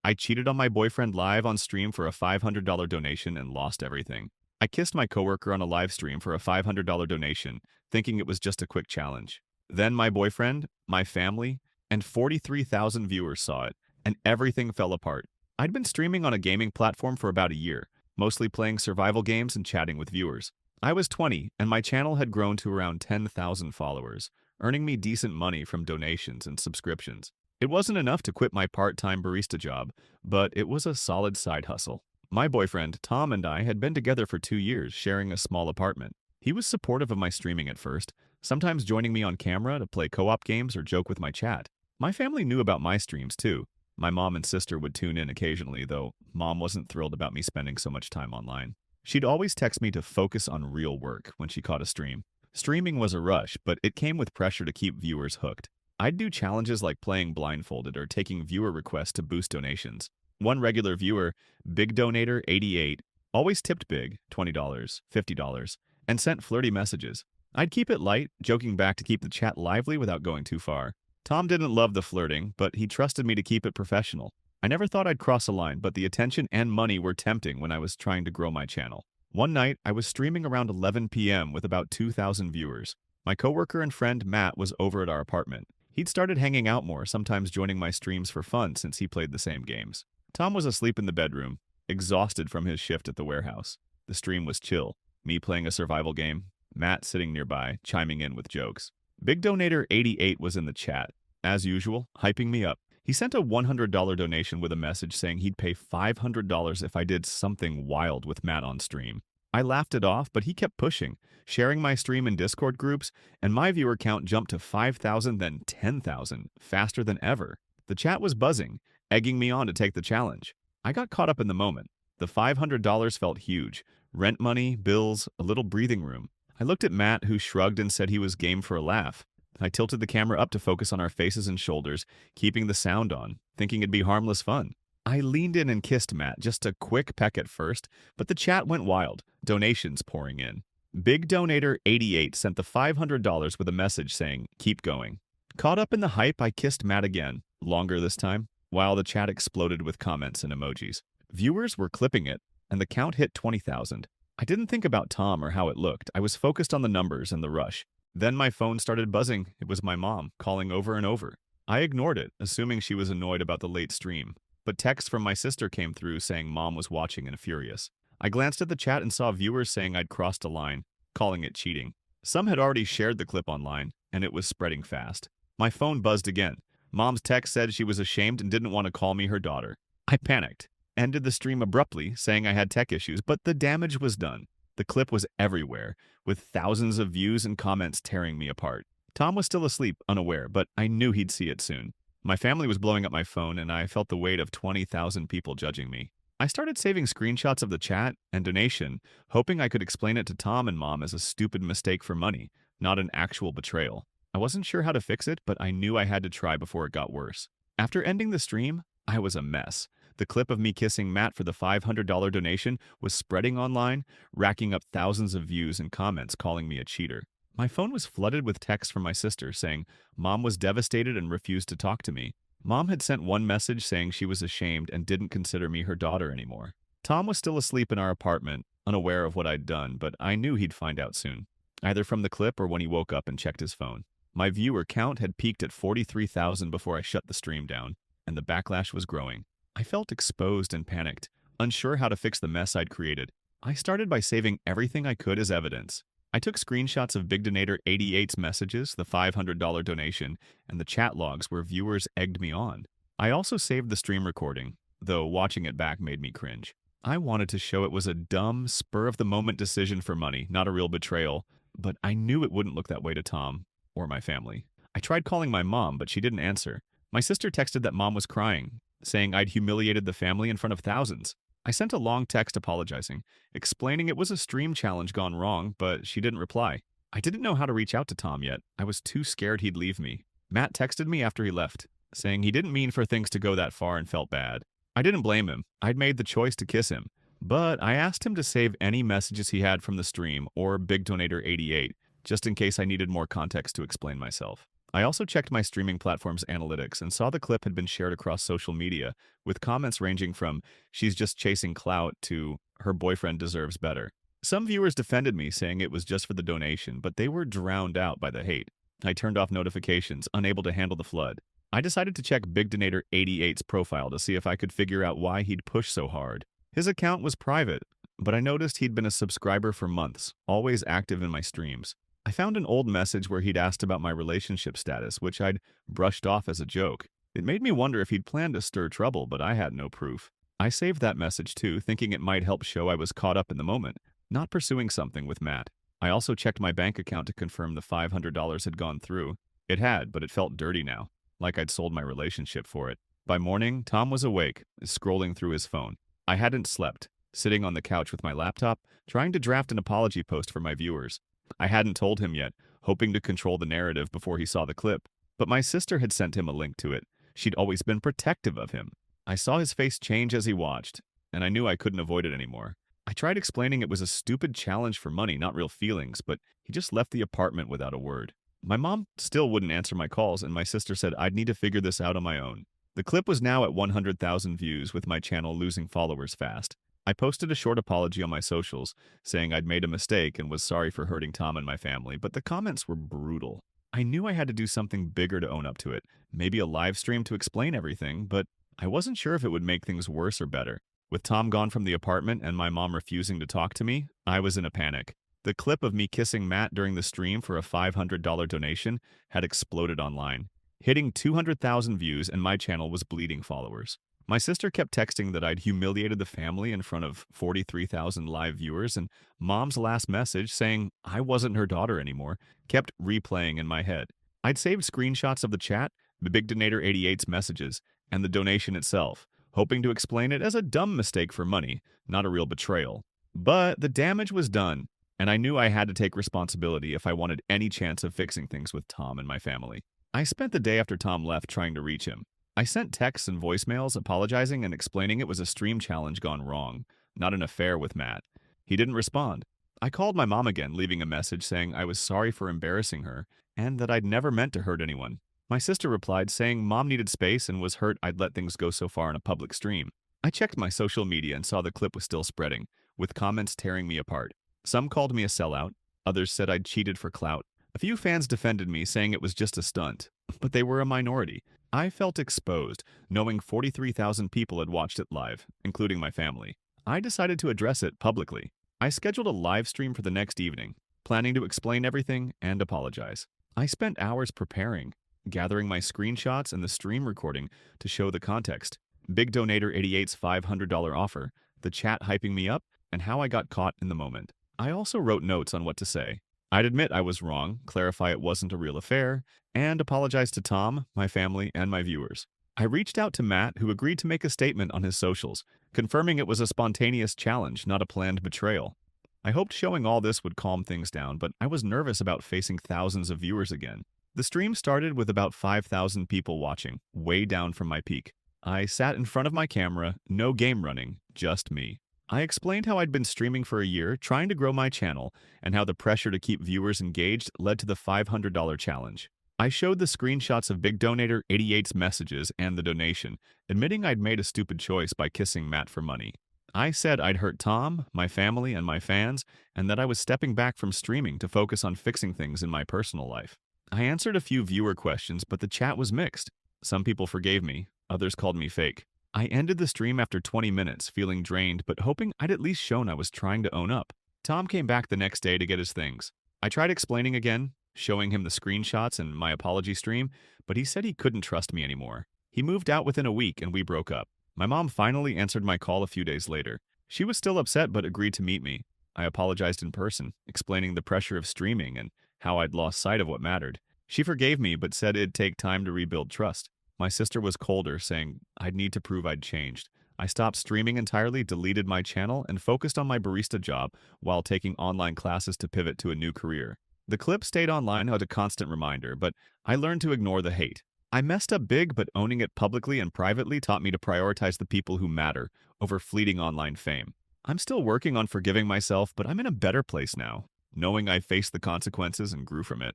I cheated on my boyfriend live on stream for a $500 donation and lost everything. I kissed my coworker on a live stream for a $500 donation, thinking it was just a quick challenge. Then my boyfriend, my family, and 43,000 viewers saw it, and everything fell apart. I'd been streaming on a gaming platform for about a year, mostly playing survival games and chatting with viewers. I was 20, and my channel had grown to around 10,000 followers, earning me decent money from donations and subscriptions. It wasn't enough to quit my part-time barista job, but it was a solid side hustle. My boyfriend, Tom, and I had been together for 2 years, sharing a small apartment. He was supportive of my streaming at first, sometimes joining me on camera to play co-op games or joke with my chat. My family knew about my streams too. My mom and sister would tune in occasionally, though mom wasn't thrilled about me spending so much time online. She'd always text me to focus on real work when she caught a stream. Streaming was a rush, but it came with pressure to keep viewers hooked. I'd do challenges like playing blindfolded or taking viewer requests to boost donations. One regular viewer, Big Donator 88, always tipped big, $20, $50, and sent flirty messages. I'd keep it light, joking back to keep the chat lively without going too far. Tom didn't love the flirting, but he trusted me to keep it professional. I never thought I'd cross a line, but the attention and money were tempting when I was trying to grow my channel. One night, I was streaming around 11 p.m. with about 2,000 viewers. My coworker and friend Matt was over at our apartment. He'd started hanging out more, sometimes joining my streams for fun since he played the same games. Tom was asleep in the bedroom, exhausted from his shift at the warehouse. The stream was chill, me playing a survival game, Matt sitting nearby, chiming in with jokes. Big Donator 88 was in the chat, as usual, hyping me up. He sent a $100 donation with a message saying he'd pay $500 if I did something wild with Matt on stream. I laughed it off, but he kept pushing, sharing my stream in Discord groups, and my viewer count jumped to 5,000, then 10,000, faster than ever. The chat was buzzing, egging me on to take the challenge. I got caught up in the moment. The $500 felt huge. Rent money, bills, a little breathing room. I looked at Matt, who shrugged and said he was game for a laugh. I tilted the camera up to focus on our faces and shoulders, keeping the sound on, thinking it'd be harmless fun. I leaned in and kissed Matt, just a quick peck at first, but the chat went wild, donations pouring in. Big Donator 88 sent the $500 with a message saying, "Keep going." Caught up in the hype, I kissed Matt again, longer this time, while the chat exploded with comments and emojis. Viewers were clipping it, and the count hit 20,000. I didn't think about Tom or how it looked. I was focused on the numbers and the rush. Then my phone started buzzing. It was my mom, calling over and over. I ignored it, assuming she was annoyed about the late stream. But texts from my sister came through saying mom was watching and furious. I glanced at the chat and saw viewers saying I'd crossed a line, calling it cheating. Some had already shared the clip online, and it was spreading fast. My phone buzzed again. Mom's text said she was ashamed and didn't want to call me her daughter. I panicked, ended the stream abruptly, saying I had tech issues, but the damage was done. The clip was everywhere, with thousands of views and comments tearing me apart. Tom was still asleep, unaware, but I knew he'd see it soon. My family was blowing up my phone, and I felt the weight of 20,000 people judging me. I started saving screenshots of the chat and donation, hoping I could explain it to Tom and Mom as a stupid mistake for money, not an actual betrayal. I wasn't sure how to fix it, but I knew I had to try before it got worse. After ending the stream, I was a mess. The clip of me kissing Matt for the $500 donation was spreading online, racking up thousands of views and comments calling me a cheater. My phone was flooded with texts from my sister saying Mom was devastated and refused to talk to me. Mom had sent one message saying she was ashamed and didn't consider me her daughter anymore. Tom was still asleep in our apartment, unaware of what I'd done, but I knew he'd find out soon, either from the clip or when he woke up and checked his phone. My viewer count had peaked at 43,000 before I shut the stream down, and the backlash was growing. I felt exposed and panicked, unsure how to fix the mess I'd created. I started by saving everything I could as evidence. I took screenshots of Big Donator 88's messages, the $500 donation, and the chat logs where viewers egged me on. I also saved the stream recording, though watching it back made me cringe. I wanted to show it was a dumb, spur-of-the-moment decision for money, not a real betrayal, but I knew it wouldn't look that way to Tom or my family. I tried calling my mom, but she didn't answer. My sister texted that Mom was crying, saying I'd humiliated the family in front of thousands. I sent a long text apologizing, explaining it was a stream challenge gone wrong, but she didn't reply. I didn't know how to reach out to Tom yet. I was too scared he'd leave me. Matt texted me after he left, saying he didn't mean for things to go that far and felt bad. I didn't blame him. I'd made the choice to kiss him. But I asked him to save any messages he had from the stream or Big Donator 88, just in case I needed more context to explain myself. I also checked my streaming platform's analytics and saw the clip had been shared across social media, with comments ranging from, "She's just chasing clout" to "Her boyfriend deserves better." Some viewers defended me, saying it was just for the donation, but they were drowned out by the hate. I turned off notifications, unable to handle the flood. I decided to check Big Donator 88's profile to see if I could figure out why he'd pushed so hard. His account was private, but I noticed he'd been a subscriber for months, always active in my streams. I found an old message where he'd asked about my relationship status, which I'd brushed off as a joke. It made me wonder if he'd planned to stir trouble, but I had no proof. I saved that message too, thinking it might help show I was caught up in the moment, not pursuing something with Matt. I also checked my bank account to confirm the $500 had gone through. It had, but it felt dirty now, like I'd sold my relationship for it. By morning, Tom was awake, scrolling through his phone. I hadn't slept, sitting on the couch with my laptop, trying to draft an apology post for my viewers. I hadn't told him yet, hoping to control the narrative before he saw the clip, but my sister had sent him a link to it. She'd always been protective of him. I saw his face change as he watched, and I knew I couldn't avoid it anymore. I tried explaining it was a stupid challenge for money, not real feelings, but he just left the apartment without a word. My mom still wouldn't answer my calls, and my sister said I'd need to figure this out on my own. The clip was now at 100,000 views, with my channel losing followers fast. I posted a short apology on my socials, saying I'd made a mistake and was sorry for hurting Tom and my family, but the comments were brutal. I knew I had to do something bigger to own up to it, maybe a live stream to explain everything, but I wasn't sure if it would make things worse or better. With Tom gone from the apartment and my mom refusing to talk to me, I was in a panic. The clip of me kissing Matt during the stream for a $500 donation had exploded online, hitting 200,000 views, and my channel was bleeding followers. My sister kept texting that I'd humiliated the family in front of 43,000 live viewers, and Mom's last message saying I wasn't her daughter anymore kept replaying in my head. I'd saved screenshots of the chat, the Big Donator 88's messages, and the donation itself, hoping to explain it as a dumb mistake for money, not a real betrayal. But the damage was done, and I knew I had to take responsibility if I wanted any chance of fixing things with Tom and my family. I spent the day after Tom left trying to reach him. I sent texts and voicemails apologizing and explaining it was a stream challenge gone wrong, not an affair with Matt. He didn't respond. I called my mom again, leaving a message saying I was sorry for embarrassing her and that I'd never meant to hurt anyone. My sister replied saying Mom needed space and was hurt I'd let things go so far in a public stream. I checked my social media and saw the clip was still spreading, with comments tearing me apart. Some called me a sellout, others said I'd cheated for clout. A few fans defended me, saying it was just a stunt, but they were a minority. I felt exposed, knowing 43,000 people had watched it live, including my family. I decided to address it publicly. I scheduled a live stream for the next evening, planning to explain everything and apologize. I spent hours preparing, gathering my screenshots and the stream recording to show the context. Big Donator 88's $500 offer, the chat hyping me up, and how I got caught in the moment. I also wrote notes on what to say. I'd admit I was wrong, clarify it wasn't a real affair, and apologize to Tom, my family, and my viewers. I reached out to Matt, who agreed to make a statement on his socials, confirming it was a spontaneous challenge, not a planned betrayal. I hoped showing all this would calm things down, but I was nervous about facing thousands of viewers again. The stream started with about 5,000 people watching, way down from my peak. I sat in front of my camera, no game running, just me. I explained how I'd been streaming for a year, trying to grow my channel, and how the pressure to keep viewers engaged led to the $500 challenge. I showed the screenshots of Big Donator 88's messages and the donation, admitting I'd made a stupid choice by kissing Matt for money. I said I'd hurt Tom, my family, and my fans, and that I was stepping back from streaming to focus on fixing things in my personal life. I answered a few viewer questions, but the chat was mixed. Some people forgave me, others called me fake. I ended the stream after 20 minutes, feeling drained, but hoping I'd at least shown I was trying to own up. Tom came back the next day to get his things. I tried explaining again, showing him the screenshots and my apology stream, but he said he couldn't trust me anymore. He moved out within a week and we broke up. My mom finally answered my call a few days later. She was still upset but agreed to meet me. I apologized in person, explaining the pressure of streaming and how I'd lost sight of what mattered. She forgave me but said it'd take time to rebuild trust. My sister was colder, saying I'd need to prove I'd changed. I stopped streaming entirely, deleted my channel, and focused on my barista job while taking online classes to pivot to a new career. The clip stayed online as a constant reminder, but I learned to ignore the hate. I messed up big, but owning it publicly and privately taught me to prioritize the people who matter over fleeting online fame. I'm still working on forgiving myself, but I'm in a better place now, knowing I faced the consequences and grew from it.